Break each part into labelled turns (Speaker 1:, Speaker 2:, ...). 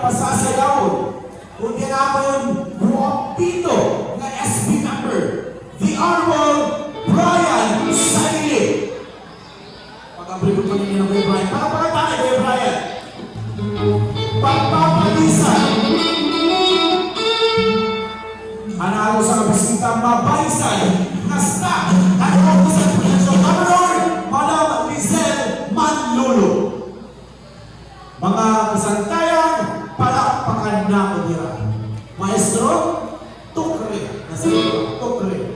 Speaker 1: pasasayawon. Kung di nga pa yung buwang pito na SB number, the Honorable Brian Saili. Pag-abribot pa ninyo ng Kuya Brian. Pakapakita kay Kuya Brian. Pagpapalisan. Analo sa kabisita mabaysay. Hasta at Office of Protection Governor, Madam Lizelle Manlolo. Mga kasantayan, palakpakan na ko nila. Maestro, tukre. Nasa ito, tukre.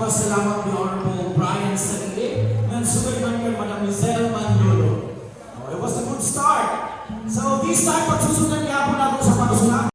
Speaker 1: pasalamat ni Honorable Brian Sarili and sugay man kay Madam Lizelle Manlolo. It was a good start. So this time